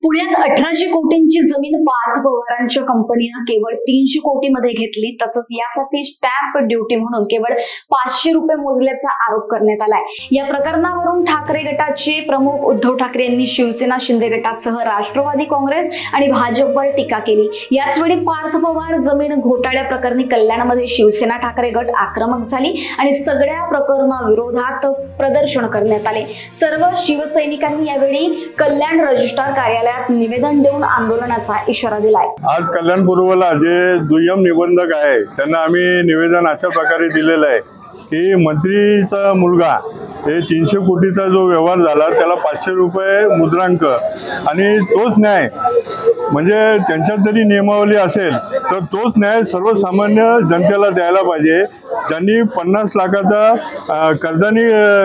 पुण्यात 1800 कोटींची जमीन पार्थ पवारांच्या कंपनीने केवळ 300 कोटीमध्ये घेतली। तसंच यासाठी स्टॅम्प ड्युटी म्हणून केवळ 500 रुपये मोजल्याचा आरोप करण्यात आलाय। या प्रकरणावरून ठाकरे गटाचे प्रमुख उद्धव ठाकरे यांनी शिवसेना शिंदे गटासह राष्ट्रवादी काँग्रेस आणि भाजपवर टीका केली। याचवेळी पार्थ पवार जमीन घोटाळ्या प्रकरणी कल्याणमध्ये शिवसेना ठाकरे गट आक्रमक झाली आणि सगळ्या प्रकरणाविरोधात प्रदर्शन करण्यात आले। सर्व शिवसैनिकांनी यावेळी कल्याण रजिस्ट्रार कार्यालयात निवेदन देऊन आंदोलनाचा इशारा दिलाय। आज कल्याण पूर्वला जे दुय्यम निबंधक आहे त्यांना आम्ही निवेदन अशा प्रकारे दिलेलं आहे की मंत्रीचा मुलगा हे 300 कोटीचा जो व्यवहार झाला त्याला 500 रुपये मुद्रांक आणि तोच न्याय म्हणजे त्यांच्यात जरी नियमावली असेल तर तोच न्याय सर्वसामान्य जनतेला द्यायला पाहिजे। ज्यांनी 50 लाखाचा कर्जानी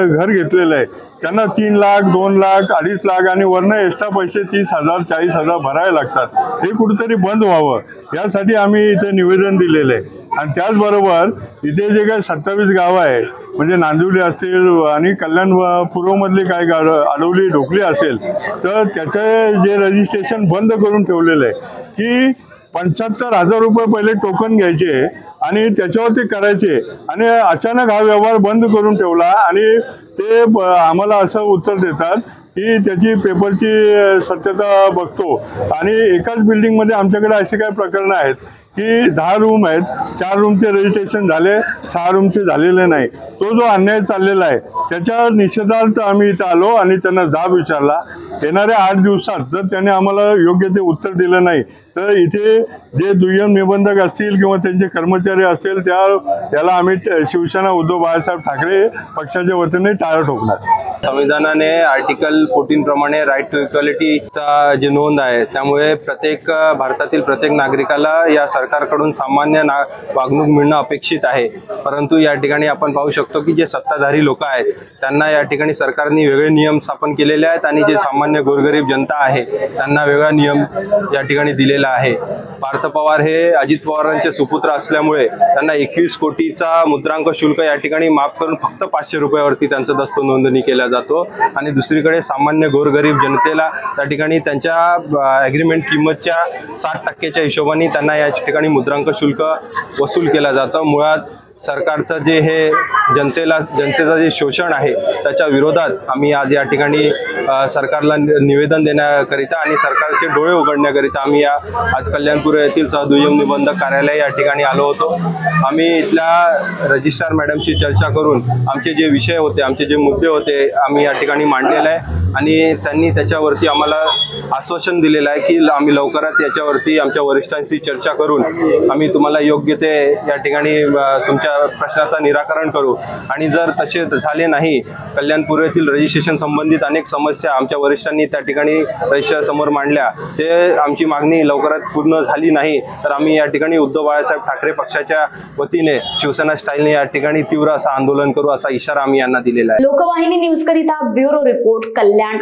घर घेतलेलं आहे त्यांना 3 लाख 2 लाख 2.5 लाख आणि वरनं एक्स्ट्रा पैसे 30,000 40,000 भरायला लागतात। हे कुठेतरी बंद व्हावं यासाठी आम्ही इथे निवेदन दिलेलं आहे। आणि त्याचबरोबर इथे जे काही 27 गावं आहे म्हणजे नांदिवली असतील आणि कल्याण पूर्वमधली काही गावं आडवली ढोकली असेल तर त्याचे जे रजिस्ट्रेशन बंद करून ठेवलेलं आहे की 75,000 रुपये पहिले टोकन घ्यायचे आणि त्याच्यावरती करायचे आणि अचानक हा व्यवहार बंद करून ठेवला आणि ते आम्हाला असं उत्तर देतात की त्याची पेपरची सत्यता बघतो। आणि एकाच बिल्डिंगमध्ये आमच्याकडे असे काही प्रकरण आहेत की 10 रूम आहेत, 4 रूमचे रजिस्ट्रेशन झाले, 6 रूमचे झालेले नाही। तो जो अन्याय चाललेला आहे त्याच्या निषेधार्थ आम्ही इथं आलो आणि त्यांना जाब विचारला। येणाऱ्या 8 दिवसात जर त्याने आम्हाला योग्य ते उत्तर दिलं नाही तर इथे जे दुय्यम निबंधक असतील किंवा त्यांचे कर्मचारी असतील त्याला आम्ही शिवसेना उद्धव बाळासाहेब ठाकरे पक्षाच्या वतीने टाळं ठोकणार। संविधानाने आर्टिकल 14 प्रमाणे राईट टू इक्वॅलिटीचा जे नोंद आहे त्यामुळे प्रत्येक भारतातील प्रत्येक नागरिकाला या सरकारकडून सामान्य वागणूक मिळणं अपेक्षित आहे। परंतु या ठिकाणी आपण पाहू शकतो की जे सत्ताधारी लोक आहेत त्यांना या ठिकाणी सरकारने वेगळे नियम स्थापन केलेले आहेत आणि जे सामान्य गोरगरीब जनता आहे त्यांना वेगळा नियम या ठिकाणी दिलेला आहे। पार्थ पवार हे अजित पवारांचे सुपुत्र असल्यामुळे त्यांना 21 कोटीचा मुद्रांक शुल्क या ठिकाणी माफ करून फक्त 500 रुपयावरती त्यांचं दस्त नोंदणी केला जातो आणि दुसरीकडे सामान्य गोरगरीब जनतेला त्या ठिकाणी त्यांच्या ॲग्रीमेंट किंमतच्या 60% हिशोबाने त्यांना या ठिकाणी मुद्रांक शुल्क वसूल केला जातं। मुळात सरकारचं जे हे जनतेचं जे शोषण आहे त्याच्या विरोधात आम्ही आज या ठिकाणी सरकारला निवेदन देण्याकरिता आणि सरकारचे डोळे उघडण्याकरिता आम्ही आज कल्याणपूर येथील सहदुय्यम निबंधक कार्यालय या ठिकाणी आलो होतो। आम्ही इथल्या रजिस्ट्रार मॅडमशी चर्चा करून आमचे जे विषय होते आमचे जे मुद्दे होते आम्ही या ठिकाणी मांडलेले आहे आणि त्यांनी त्याच्यावरती आम्हाला आश्वासन दिलेलं आहे की आम्ही लवकरात याच्यावरती आमच्या वरिष्ठांशी चर्चा करून आम्ही तुम्हाला योग्य ते या ठिकाणी तुमच्या प्रश्नाचं निराकरण करू। आणि जर तसे झाले नाही कल्याणपूर येथील रजिस्ट्रेशन संबंधित अनेक समस्या आमच्या वरिष्ठांनी त्या ठिकाणी रजिस्ट्रारसमोर मांडल्या ते आमची मागणी लवकरात पूर्ण झाली नाही तर आम्ही या ठिकाणी उद्धव बाळासाहेब ठाकरे पक्षाच्या वतीने शिवसेना स्टाईलने या ठिकाणी तीव्र असं आंदोलन करू असा इशारा आम्ही यांना दिलेला आहे। लोकवाहिनी न्यूज करिता ब्युरो रिपोर्ट कल्याण।